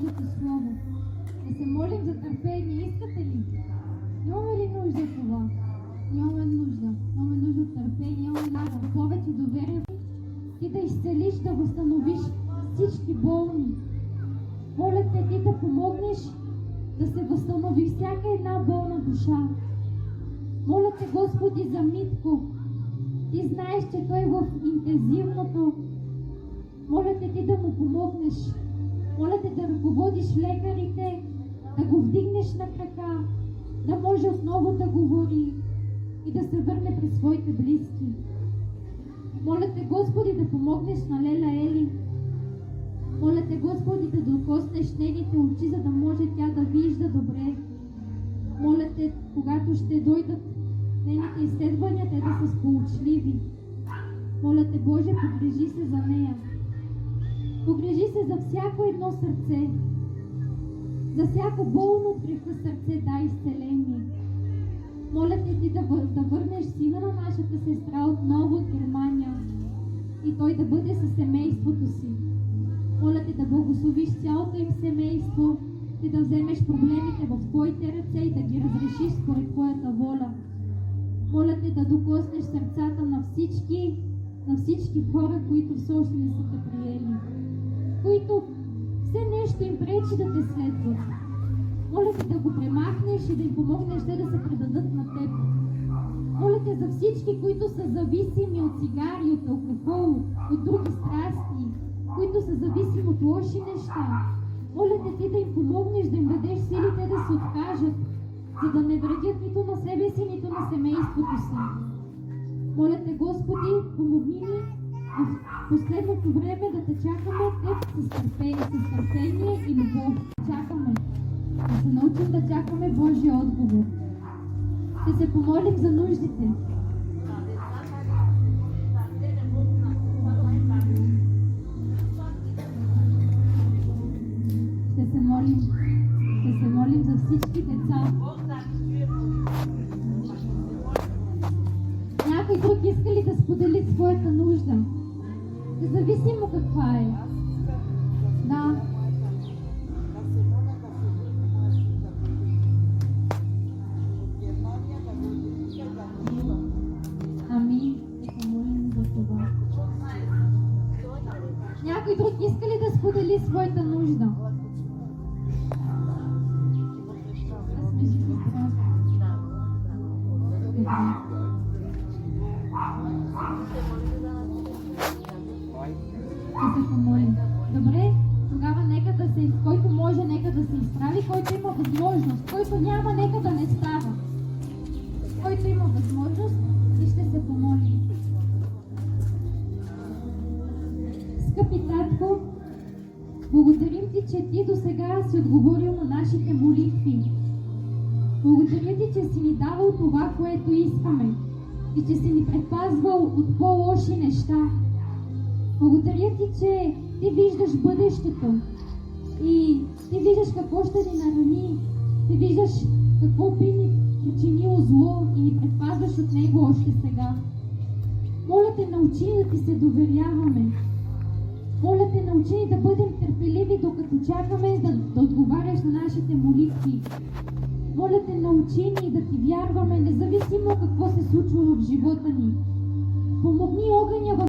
Божието Слово. Да се молим за търпение. Искате ли? Имаме ли нужда от това? Имаме нужда. Имаме нужда от търпение, имаме нужда от повече доверие. Ти да изцелиш, да възстановиш всички болни. Моля те ти да помогнеш да се възстанови всяка една болна душа. Моля те, Господи, за Митко. Ти знаеш, че той е в интензивното. Моля те ти да му помогнеш. Моля те да ръководиш лекарите, да го вдигнеш на крака, да може отново да говори и да се върне при своите близки. Моля те, Господи, да помогнеш на Леля Ели. Моля те, Господи, да докоснеш нейните очи, за да може тя да вижда добре. Моля те, когато ще дойдат нейните изследвания, те да са сполучливи. Моля те, Боже, погрижи се за нея. Погрижи се за всяко едно сърце. За всяко болно от греха сърце дай изцеление. Моля те ти да върнеш сина на нашата сестра отново от Германия и той да бъде със семейството си. Моля те да благословиш цялото им семейство и да вземеш проблемите в твоите ръце и да ги разрешиш според твоята воля. Моля те да докоснеш сърцата на всички хора, които все още не са те приели, които все нещо им пречи да те следват. Моля те да го премахнеш и да им помогнеш те да се предадат на теб. Моля те за всички, които са зависими от цигари, от алкохол, от други страсти, които са зависими от лоши неща. Моля те ти да им помогнеш, да им дадеш силите да се откажат, за да не вредят нито на себе си, нито на семейството си. Моля те, Господи, помогни ни в последното време да те чакаме теб с търпение и любов. Чакаме. Да се научим да чакаме Божия отговор. Ще се помолим за нуждите. Ще се молим за всички деца. Някой друг иска ли да сподели своята нужда? Независимо каква е. Да. Амин. Ще молим за това. Някой друг иска ли да сподели своята нужда? Да се помолим. Добре, тогава който може, нека да се изправи, който има възможност, който няма, нека да не става. Който има възможност и ще се помолим. Скъпи Татко, благодарим ти, че ти досега си отговорил на нашите молитви. Благодаря ти, че си ни давал това, което искаме и че си ни предпазвал от по-лоши неща. Благодаря ти, че ти виждаш бъдещето и ти виждаш какво ще ни нарани. Ти виждаш какво би ни причинило зло и ни предпазваш от него още сега. Моля те, научи ни да ти се доверяваме. Моля те, научи ни да бъдем търпеливи, докато чакаме да отговаряш на нашите молитви. Моля те, научи ни да ти вярваме, независимо какво се случва в живота ни. Помогни огъня в